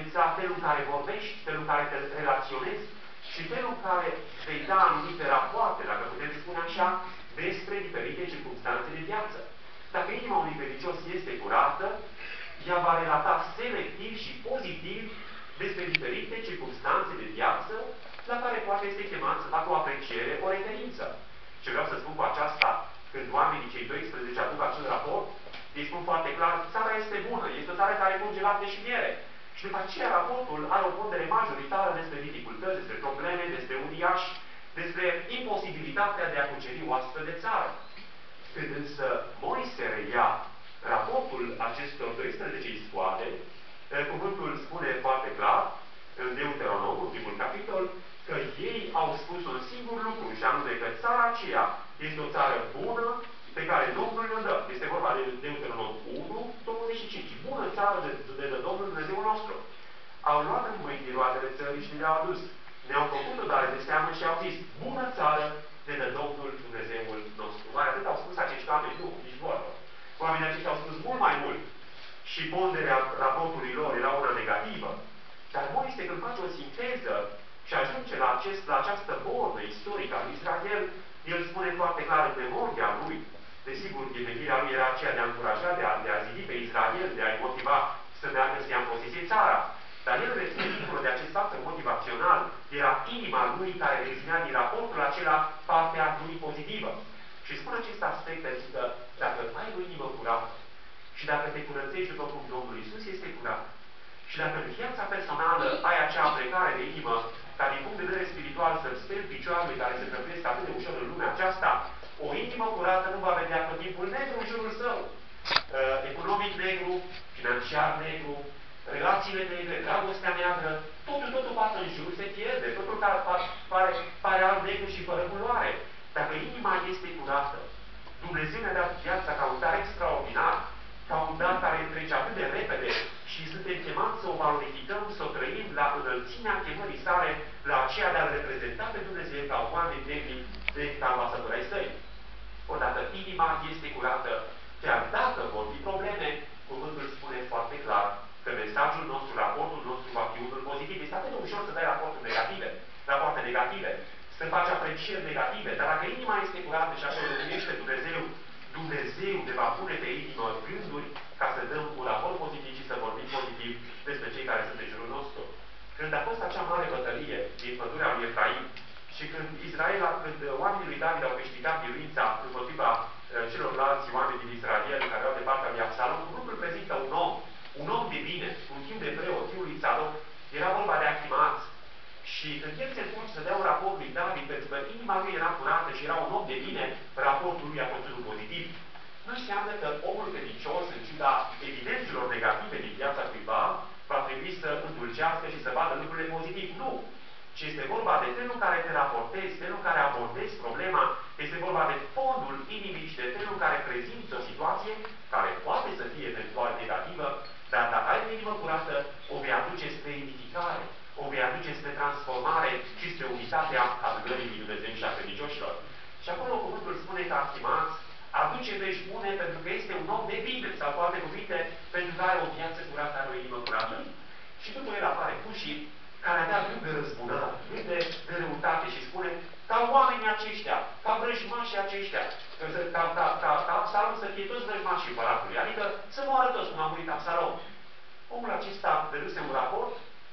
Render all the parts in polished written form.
influența felul în care vorbești, felul în care te relaționezi și felul în care vei da anumite rapoarte, dacă putem spune așa, despre diferite circunstanțe de viață. Dacă inima unui credincios este curată, ea va relata selectiv și pozitiv despre diferite circunstanțe de viață la care poate este chemat să facă o apreciere, o referință. Ce vreau să spun cu aceasta, când oamenii cei 12 aduc acel raport, ei spun foarte clar, țara este bună, este o țară care curge lapte și miere. Și după aceea raportul are o pondere majoritară despre dificultăți, despre probleme, despre uriași, despre imposibilitatea de a cuceri o astfel de țară. Când însă Moise reia raportul acestor 12 iscoade, cuvântul spune foarte clar, în Deuteronom, în primul capitol, că ei au spus un singur lucru, și anume că țara aceea este o țară bună pe care Domnul ne-o dă. Este vorba de Deuteronom 1, 25. Bună țară de Domnul Dumnezeul nostru. Au luat în mâini din roadele țării și le-au adus. Ne-au făcut o dare de seamă și au zis, bună țară de Domnul Dumnezeul nostru. Mai atât au spus acești oameni, nu, nici vorbă. Oamenii aceștia au spus mult mai mult. Și ponderea raportului lor era una negativă. Dar Moise, când face o sinteză și ajunge la această bornă istorică a lui Israel, el spune foarte clar în memoria lui. Desigur, gândirea lui era aceea de a încuraja, de a zidi pe Israel, de a-i motiva să meargă să ia în posesie țara. Dar el reține, dincolo de acest factor motivațional, era inima lui care reținea din raportul acela partea lui pozitivă. Și spun acest aspect pentru că dacă ai o inimă curată și dacă te curățești după cum Domnul Iisus este curat, și dacă în viața personală ai acea aplecare de inimă, ca din punct de vedere spiritual să-ți speli picioarele care se prăvesc atât de ușor în lumea aceasta, o inimă curată nu va vedea tot timpul negru în jurul său. Economic negru, financiar negru, relațiile negre, dragostea neagră, totul poate în jur se pierde, totul pare alb, negru și fără culoare. Dacă inima este curată, Dumnezeu ne-a dat viața ca un dar extraordinar, ca un dar care trece atât de repede și suntem chemați să o valorificăm, să o trăim la înălțimea chemării sale, la aceea de a-L reprezenta pe Dumnezeu ca oameni de ca ambasadori ai săi. Odată inima este curată, chiar dacă vor fi probleme, cuvântul spune foarte clar că mesajul nostru, raportul nostru va fi unul pozitiv. Este atât de ușor să dai rapoarte negative, să faci aprecieri negative, dar dacă inima este curată și așa lumiește Dumnezeu ne va pune pe inimă gânduri ca să dăm un raport pozitiv și să vorbim pozitiv despre cei care sunt în jurul nostru. Când a fost acea mare bătălie din pădurea lui Efraim și când oamenii lui David au câștigat biruința împotriva celorlalți oameni din Israel care au de partea lui Absalom, cuvântul prezintă un om de bine, un fiu de preot, fiul lui Tzadok, era vorba de Achimaț. Și când el se întoarce să dea un raport lui David, pentru că inima lui era curată și era un om de bine, raportul lui a fost unul pozitiv. Nu înseamnă că omul credincios, în ciuda evidențelor negative din viața cuiva, va trebui să îndulcească și să vadă lucrurile pozitiv. Nu! Ci este vorba de felul în care te raportezi, felul în care abordezi problema, este vorba de fondul inimii și de felul în care prezinți o situație care poate să fie eventual negativă, dar dacă ai o inimă curată, o vei aduce spre edificare, o vei aduce spre transformare și spre unitatea adunării lui Dumnezeu și a credincioșilor. Și acolo cuvântul spune că Achimaț aduce vești bune pentru că este un om de bine, sau cu alte cuvinte, pentru că are o viață curată, are o inimă curată. Și după el apare Cușii, care avea gând de răzbunare, gând de răutate și spune, ca oamenii aceștia, ca vrăjmașii aceștia, ca Absalom să fie toți vrăjmașii împăratului, adică să moară toți cum a murit Absalom. Omul acesta dăduse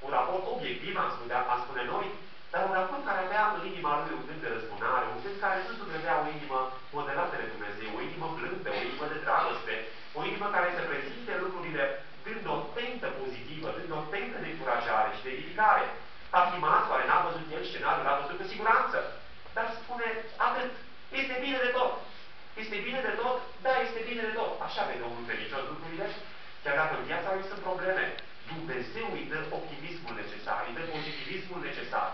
un raport obiectiv, am spune noi, dar un raport care avea în inima lui un gând de răzbunare, un gând care nu sugrădea o inimă modelată de Dumnezeu, o inimă blândă, o inimă de dragoste, o inimă care să prezinte lucrurile dând o tentă pozitivă, dând o tentă de încurajare și de edificare. Achimaț, care n-a văzut el scenariul, l-a văzut cu siguranță. Dar spune atât. Este bine de tot. Este bine de tot? Da, este bine de tot. Așa vede omul credincios lucrurile. Chiar dacă în viața lui sunt probleme, Dumnezeu îi dă optimismul necesar, îi dă pozitivismul necesar,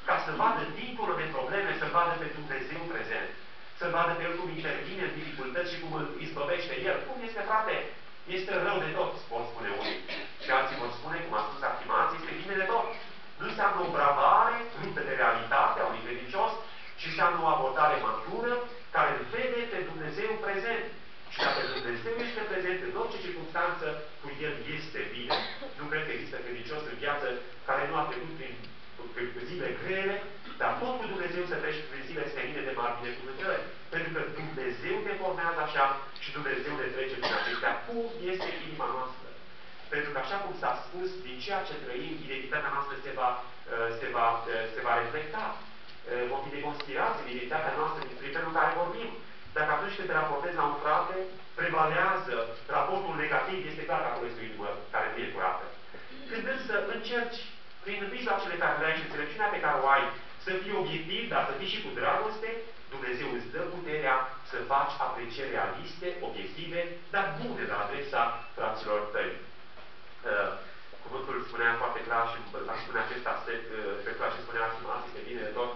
ca să vadă dincolo de probleme, să vadă pe Dumnezeu prezent, să vadă pe El cum intervine în dificultăți și cum îl izbăvește El. Cum este, frate? Este rău de tot, vor spune unii. Și alții vor spune, cum a spus Achimaț, este bine de tot. Nu înseamnă o bravare, ruptă de realitate a unui credincios, ci înseamnă o abordare matură, care îl vede pe Dumnezeu prezent. Și dacă Dumnezeu este prezent în orice circunstanță, cu El este bine. Nu cred că există credincios în în viață care nu a trecut prin zile grele, dar tot cu Dumnezeu să treci prin zile senine de mari binecuvântări. Pentru că Dumnezeu te formează așa și Dumnezeu ne trece prin acestea. Cum este inima noastră? Pentru că așa cum s-a spus, din ceea ce trăim, identitatea noastră se va reflecta. Vom fi deconspirați în identitatea noastră prin felul în care vorbim. Dacă atunci când te raportezi la un frate, prevalează raportul negativ, este clar că acolo este o inimă care nu e curată. Când însă încerci, prin mijloacele care le ai și înțelepciunea pe care o ai, să fii obiectiv, dar să fii și cu dragoste, Dumnezeu îți dă puterea să faci aprecieri realiste, obiective, dar bune la adresa fraților tăi. Cuvântul spunea foarte clar și aș spune acest aspect, pentru ce spunea Arsimas, este bine de tot.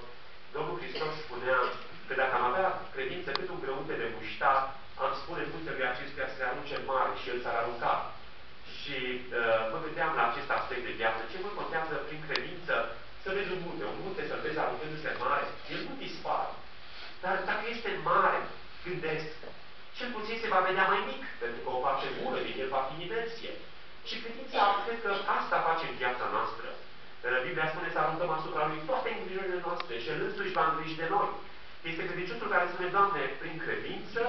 Domnul Hristos spunea că dacă am avea credință cât un grăunte de muștar, am spune muntelui acestuia să se arunce mare și el s-ar arunca. Și mă gândeam la acest aspect de viață. Ce mă contează prin credință să vezi un munte să-l vezi aruncându-se mare, el nu dispare. Dar dacă este mare, gândesc, cel puțin se va vedea mai mic, pentru că o parte bună din el va fi în inversie. Și credința, cred că asta face în viața noastră. Biblia spune să aruncăm asupra lui toate îngrijorile noastre și el însuși va îngriji de noi. Este credinciosul care spune, Doamne, prin credință,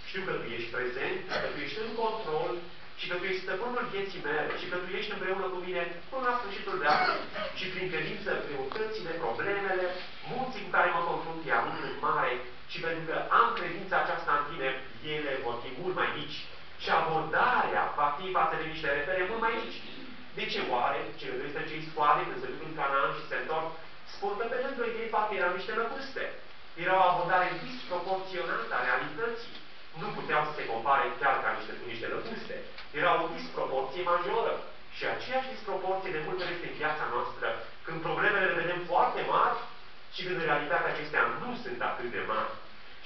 știu că Tu ești prezent, că Tu ești în control și că Tu ești stăpânul vieții mele și că Tu ești împreună cu mine până la sfârșitul de an. Și prin credință, greutățile, problemele, munții cu care mă confrunt, îi arunc în mare și pentru că am credința aceasta în Tine, ele vor fi mult mai mici. Și abordarea va fi față de niște repere mult mai mici. De ce oare cele 12 sfoare, când se duc în Canaan și se întorc, spun că pe lângă ei fapt erau niște lăcuste. Era o abordare disproporționată a realității. Nu puteau să se compare chiar ca niște lăcuste. Era o disproporție majoră. Și aceeași disproporție de multe ori este în viața noastră, când problemele le vedem foarte mari și când în realitate acestea nu sunt atât de mari.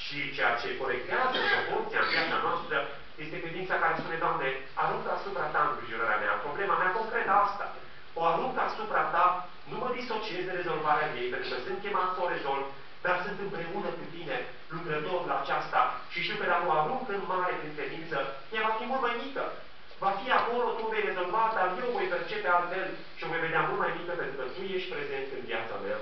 Și ceea ce corectează proporția în viața noastră este credința care spune, Doamne, aruncă asupra Ta îngrijorarea mea, problema mea concretă asta. O aruncă asupra Ta, nu mă disociez de rezolvarea ei, pentru că sunt chemat să o rezolv, dar sunt împreună cu Tine, lucrător la aceasta, și știu că dacă o arunc în mare prin credință, ea va fi mult mai mică. Va fi acolo, Tu o vei rezolva, dar eu o voi percepe altfel și o voi vedea mult mai mică, pentru că Tu ești prezent în viața mea.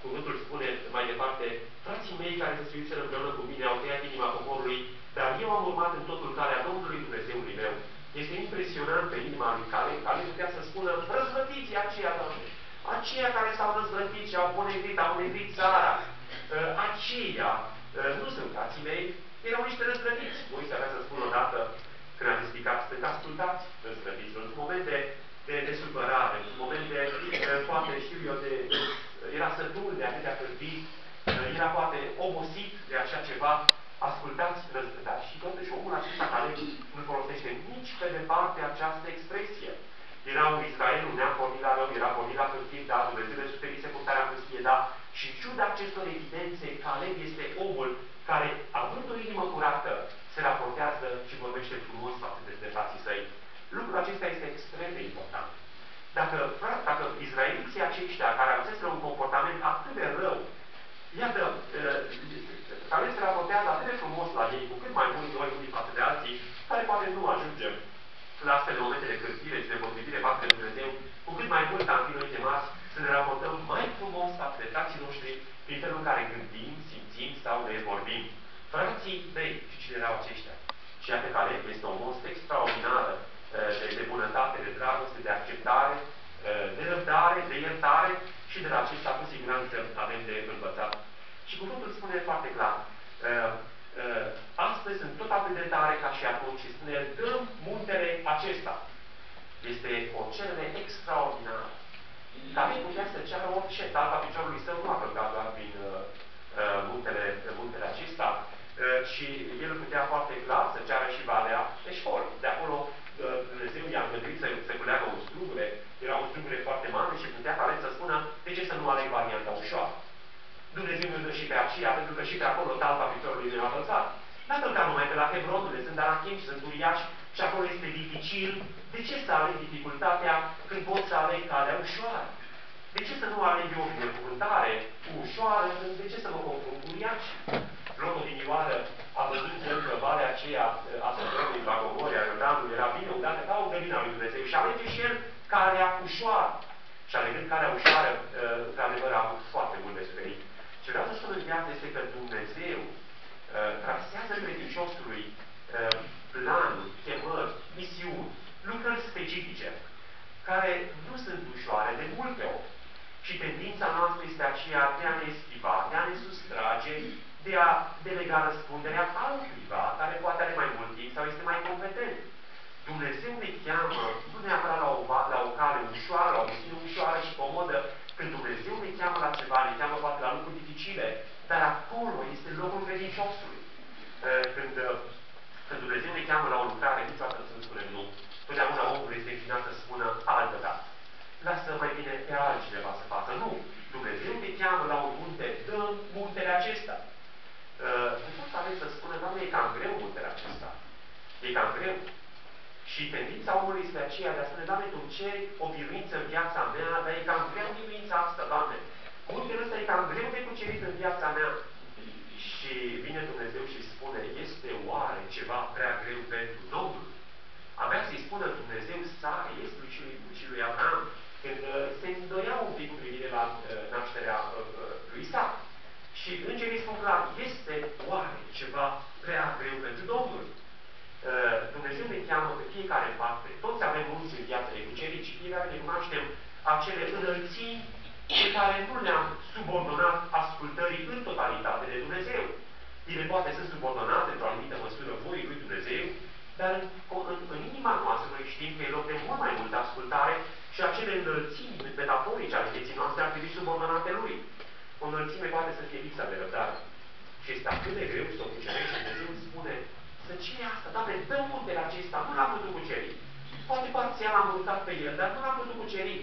Cuvântul spune mai departe, frații mei care se suiseră împreună cu mine au tăiat inima poporului, dar eu am urmat în totul calea Domnului Dumnezeului meu. Este impresionant pe inima lui Caleb, care putea să spună, răzvrătiți aceia, Doamne, aceia care s-au răzvrătit și au ponegrit țara, aceia nu sunt frații mei, erau niște răzvrătiți. Moise avea să spun odată, când a explicat, sunt ascultați răzvrătiți, într-un moment de supărare, într-un moment de, poate știu eu, era sătul de atâtea cârbii, era poate obosit de așa ceva, ascultați răzvrătați. Și totuși omul acesta care nu folosește nici pe departe această expresie. Era un Israel, un neam pornit la rău, era pornit la cârbii, dar Dumnezeu le suferise cu care am pustie, da. Și în ciuda acestor evidențe, Caleb este omul care, având o inimă curată, se raportează și vorbește frumos față de frații săi. Lucrul acesta este extrem de important. Dacă izraeliții aceștia care avuseseră un comportament atât de rău, iată, Caleb se raportează atât de frumos la ei, cu cât mai mulți ori unii față de alții, care poate nu ajungem la astfel de momente de cârtire și de potrivire față de Dumnezeu, cu cât mai mult am fi noi chemați să ne raportăm mai frumos față de frații noștri prin felul în care gândim, simțim sau ne vorbim. Frații mei, și cine erau aceștia? Și iată Caleb este o most extraordinară de bunătate, de dragoste, de acceptare, de răbdare, de iertare și de la acesta cu siguranță avem de învățat. Și cuvântul spune foarte clar, astăzi sunt tot atât de tare ca și atunci și spune, dăm muntele acesta. Este o cerere extraordinară. Care putea să ceară orice, talpa piciorului său nu a călcat doar prin muntele acesta, și el putea foarte clar să ceară și valea Eșcol. De acolo Dumnezeu i-a îngăduit să culeagă un strugure, era un strugure foarte mare și putea Caleb să spună, de ce să nu aleg varianta ușoară? Dumnezeu mi-o dă și pe aceea, pentru că și pe acolo talpa piciorului meu a călcat. N-a călcat numai pe la Hebron, unde sunt arachim și sunt uriași și acolo este dificil. De ce să aleg dificultatea când pot să aleg calea ușoară? De ce să nu aleg eu o binecuvântare ușoară? De ce să mă confrunt cu uriași? Lot odinioară a văzut el că valea aceea a Sodromului, a Gomorei, a Iordanului era bine udată ca o divina lui Dumnezeu și alege și el calea ușoară. Și alegând calea ușoară, într-adevăr, a avut foarte mult de suferit. Ce vreau să spun în viață este că Dumnezeu trasează credinciosului planuri, chemări, misiuni, lucrări specifice, care nu sunt ușoare de multe ori. Și tendința noastră este aceea de a ne eschiva, de a ne sustrage, de a delega răspunderea altcuiva, care poate are mai mult timp sau este mai competent. Dumnezeu ne cheamă nu neapărat la o cale ușoară, la o misiune ușoară și comodă. Când Dumnezeu ne cheamă la ceva, ne cheamă poate la lucruri dificile, dar acolo este locul credinciosului. Când Dumnezeu ne cheamă la o lucrare, niciodată să nu spunem nu. Totdeauna omul este înclinat să spună altă dată. Lasă mai bine pe altcineva să facă. Nu. Dumnezeu te cheamă la un munte, dă muntele acesta. De fapt, aveți să spună, Doamne, e cam greu muntele acesta. E cam greu. Și tendința omului este aceea de a spune, Doamne, Tu ceri o biruință în viața mea, dar e cam greu biruința asta, Doamne. Muntele ăsta e cam greu de cucerit în viața mea. Și vine Dumnezeu și spune, este oare ceva prea greu pentru Domnul? Avea să-i spună Dumnezeu Sare, și lui Abraham, când se îndoia un pic cu privire la nașterea lui Isaac. Și îngerii spun clar, este oare ceva prea greu pentru Domnul? Dumnezeu ne cheamă pe fiecare în parte. Toți avem munți în viață de cucerit și fiecare ne cunoaștem acele înălțimi pe care nu le-am subordonat ascultării în totalitate de Dumnezeu. Ele poate să subordonate într-o anumită măsură voii lui Dumnezeu, dar în inima noastră noi știm că e loc de mult mai multă ascultare și acele înălțimi metaforice ale vieții noastre ar trebui subordonate lui. O înălțime poate să fie lipsa de răbdare. Și este atât de greu să o cucerești, Dumnezeu îmi spune, să cere asta, Doamne, dă muntele acesta, nu l-am putut cuceri. Poate parțial am urcat pe el, dar nu l-am putut cuceri.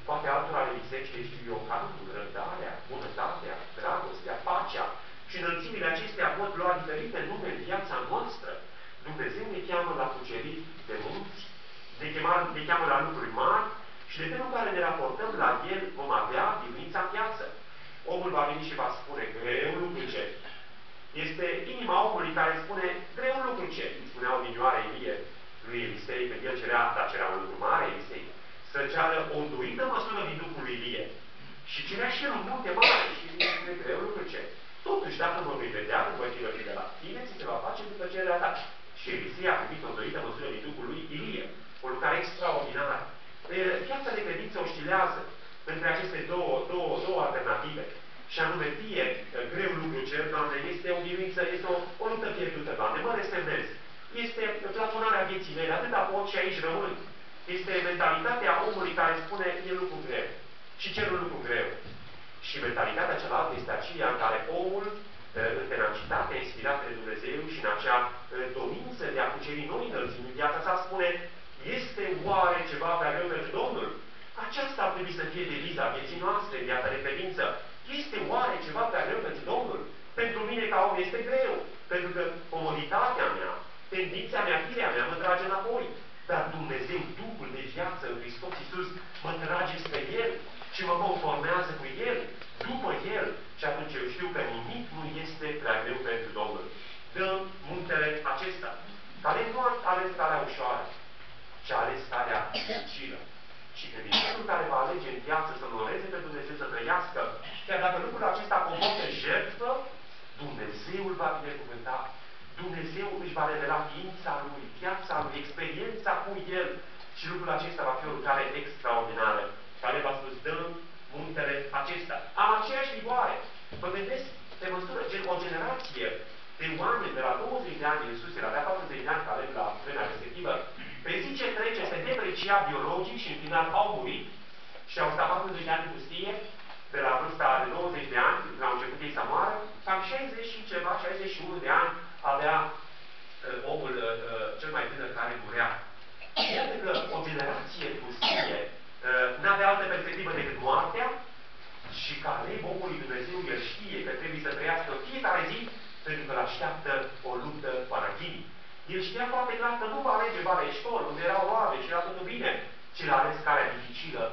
Poate altora le lipsește, știu eu, calmul, răbdarea, bunătatea, dragostea, pacea. Și înălțimile acestea pot lua diferite nume în viața noastră. Dumnezeu ne cheamă la cucerit de munți, ne cheamă la lucruri mari și de felul în care ne raportăm la El vom avea biruința în viață. Omul va veni și va spune, greu lucru ce? Este inima omului care spune, greu lucru ce? Spunea odinioară Ilie lui Elisei, când el cerea un lucru mare, Elisei, să ceară o înduită măsură din Duhul lui Ilie. Și cerea și el un munte mare și spune, greu lucru ce? Totuși, dacă mă vei vedea, nu voi fi de la tine, ți se va face după cererea ta. Și Elisei a primit o îndoită măsură din Duhul lui Ilie. O lucrare extraordinară. Viața de credință oscilează între aceste două alternative. Și anume, fie greu lucru cer, Doamne, este o biruință, este o luptă pierdută, Doamne, mă resemnez. Este plafonarea vieții mele, atâta pot și aici rămân. Este mentalitatea omului care spune, e lucru greu. Și cer un lucru greu. Și mentalitatea cealaltă este aceea în care omul, în tenacitatea inspirată de Dumnezeu și în acea dorință de a cuceri noi înălțimi în viața sa, spune, este oare ceva prea greu pentru Domnul? Aceasta ar trebui să fie deviza vieții noastre în viața de credință. Este oare ceva prea greu pentru Domnul? Pentru mine ca om este greu, pentru că comoditatea mea, tendința mea, firea mea mă trage înapoi. Dar Dumnezeu, Duhul de viață în Hristos Iisus, mă trage spre El și mă conformează cu El, după El. Și atunci eu știu că nimic nu este prea greu pentru Domnul. Dăm muntele acesta. Care nu a ales calea ușoară, ci a ales calea dificilă. Și credințatul care va alege în viață să onoreze pe Dumnezeu, să trăiască, chiar dacă lucrul acesta comportă jertfă, Dumnezeu îl va binecuvânta. Dumnezeu își va revela ființa Lui, viața Lui, experiența cu El. Și lucrul acesta va fi o lucrare extraordinară. Care v-a spus, dăm muntele acesta. Am aceeași rigoare. Vă gândesc, pe măsură, o generație de oameni de la 20 de ani în sus, el avea 40 de ani care la vremea respectivă, pe zi ce trece, se deprecia biologic și în final au murit și au stat 40 de ani în pustie, de la vârsta de 20 de ani, când au început ei să moară, cam 60 și ceva, 61 de ani avea omul cel mai tânăr care murea. Iată că o generație în pustie n-avea altă perspectivă decât moartea și ca lei omului Dumnezeu, el știe că trebuie să trăiască fiecare zi pentru că îl așteaptă o luptă parachinii. El știa foarte clar că nu va alege Valea Eșcol, unde erau roade și era totul bine, ci l-a ales calea dificilă